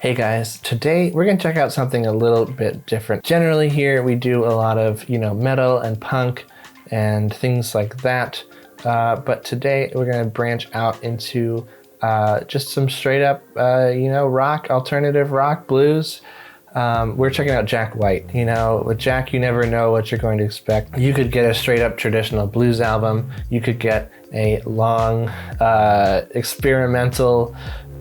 Hey guys, today we're going to check out something a little bit different. Generally here we do a lot of, metal and punk and things like that. But today we're going to branch out into just some straight up, rock, alternative rock, blues. We're checking out Jack White. With Jack, you never know what you're going to expect. You could get a straight up traditional blues album. You could get a long, experimental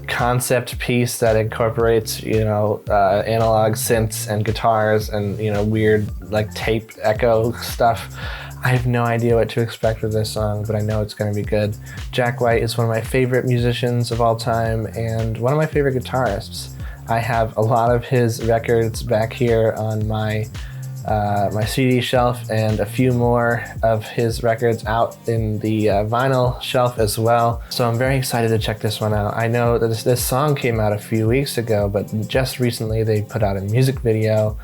concept piece that incorporates, analog synths and guitars and, weird like tape echo stuff. I have no idea what to expect with this song, but I know it's going to be good. Jack White is one of my favorite musicians of all time and one of my favorite guitarists. I have a lot of his records back here on my CD shelf and a few more of his records out in the vinyl shelf as well. So I'm very excited to check this one out. I know that this song came out a few weeks ago, but just recently they put out a music video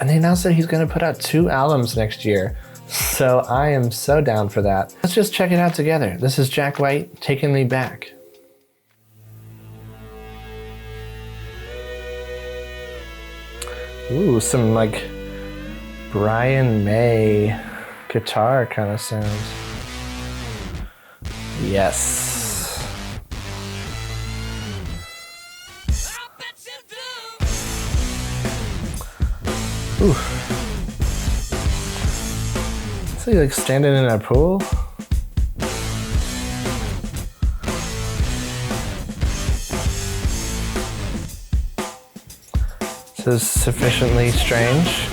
and they announced that he's going to put out 2 albums next year. So I am so down for that. Let's just check it out together. This is Jack White, Taking Me Back. Ooh, some like Brian May guitar kind of sounds. Yes. Ooh. Is he like standing in a pool? This is sufficiently strange.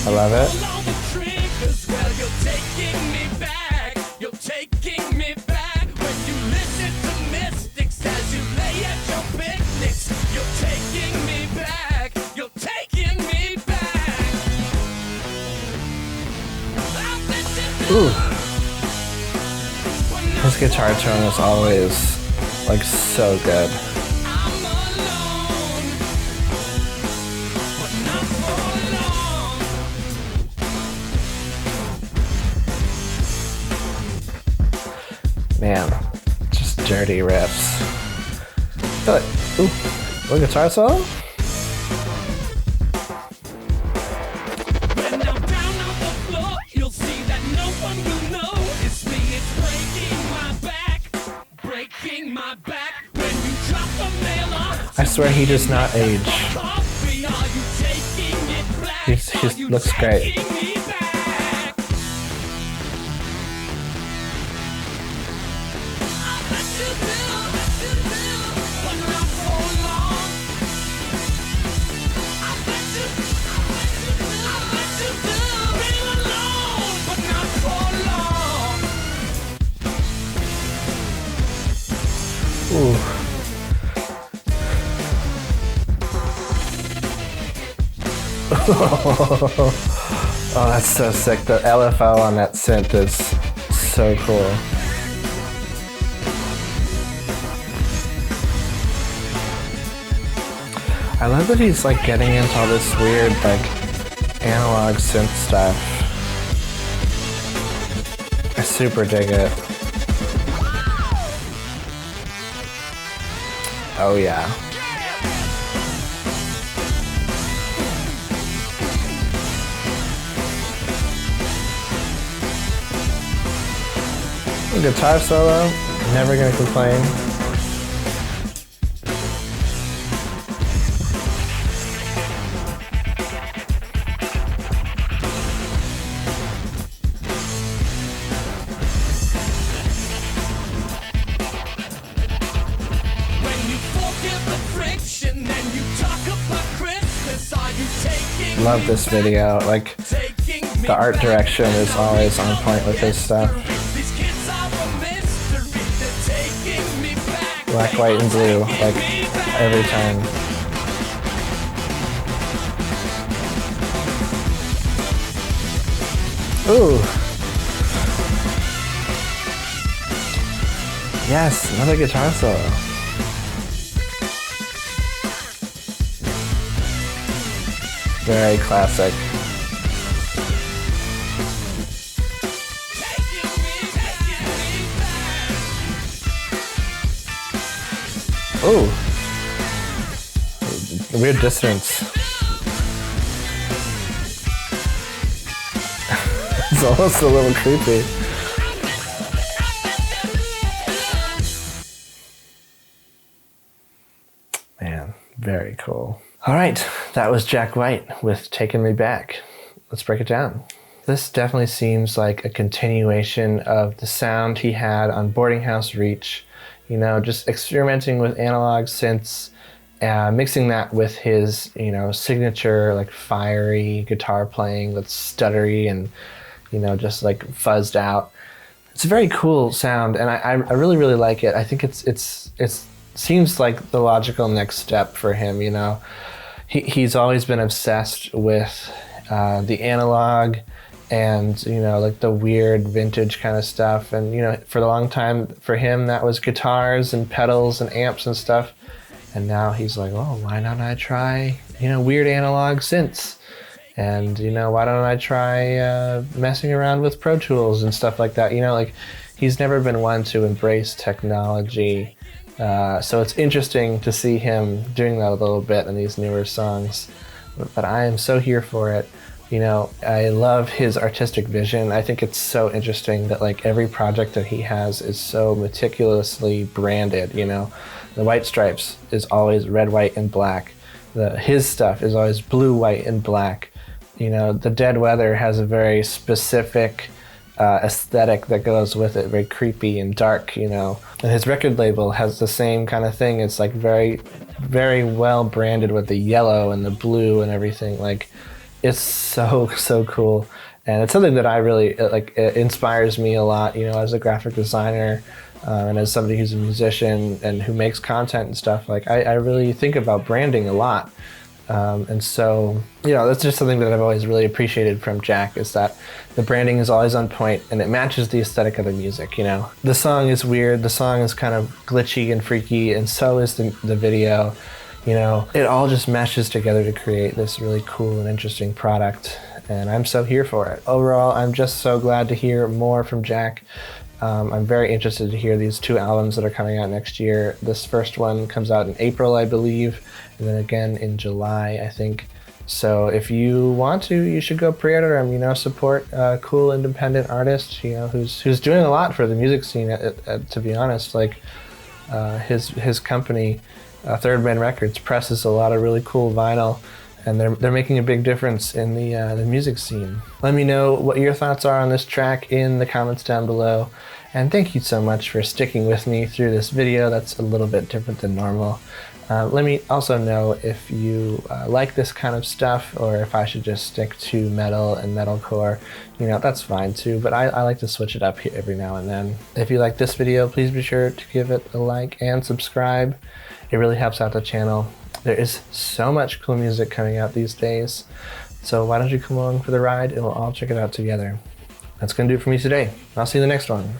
I love it. Ooh. His guitar tone is always like so good. Man, just dirty riffs. Ooh, a guitar solo? When I'm down on the floor, you'll see that no one will know it's me. It's breaking my back. When you drop the mail off, I swear he does not age. He looks great. Ooh. Oh, that's so sick. The LFO on that synth is so cool. I love that he's like getting into all this weird like analog synth stuff. I super dig it. Oh yeah. Guitar solo, never gonna complain. Love this video. Like, the art direction is always on point with his stuff. Black, white, and blue, like every time. Ooh. Yes, another guitar solo. Very classic. Ooh. Weird dissonance. It's almost a little creepy. Man, very cool. All right, that was Jack White with Taking Me Back. Let's break it down. This definitely seems like a continuation of the sound he had on Boarding House Reach. You know, just experimenting with analog synths, mixing that with his, you know, signature like fiery guitar playing that's stuttery and, you know, just like fuzzed out. It's a very cool sound, and I really, really like it. I think it's seems like the logical next step for him. You know, he's always been obsessed with the analog and, you know, like the weird vintage kind of stuff. And, you know, for a long time for him, that was guitars and pedals and amps and stuff. And now he's like, oh, why don't I try, you know, weird analog synths? And, you know, why don't I try messing around with Pro Tools and stuff like that? You know, like, he's never been one to embrace technology. So it's interesting to see him doing that a little bit in these newer songs. But I am so here for it. You know, I love his artistic vision. I think it's so interesting that like every project that he has is so meticulously branded, you know. The White Stripes is always red, white, and black. His stuff is always blue, white, and black. You know, the Dead Weather has a very specific aesthetic that goes with it, very creepy and dark, you know. And his record label has the same kind of thing. It's like very, very well branded with the yellow and the blue and everything. Like, it's so cool. And it's something that I really, like, it inspires me a lot, you know, as a graphic designer and as somebody who's a musician and who makes content and stuff. Like, I really think about branding a lot. And so, you know, that's just something that I've always really appreciated from Jack, is that the branding is always on point and it matches the aesthetic of the music, you know. The song is weird, the song is kind of glitchy and freaky, and so is the video. You know, it all just meshes together to create this really cool and interesting product, and I'm so here for it. Overall, I'm just so glad to hear more from Jack. I'm very interested to hear these 2 albums that are coming out next year. This first one comes out in April, I believe, and then again in July, I think. So if you want to, you should go pre-order them, you know, support a cool independent artist, you know, who's doing a lot for the music scene, to be honest. Like, his company, Third Man Records, presses a lot of really cool vinyl, and they're making a big difference in the music scene. Let me know what your thoughts are on this track in the comments down below, and thank you so much for sticking with me through this video that's a little bit different than normal. Let me also know if you like this kind of stuff, or if I should just stick to metal and metalcore. You know, that's fine too, but I like to switch it up here every now and then. If you like this video, please be sure to give it a like and subscribe. It really helps out the channel. There is so much cool music coming out these days, so why don't you come along for the ride and we'll all check it out together. That's gonna do it for me today. I'll see you in the next one.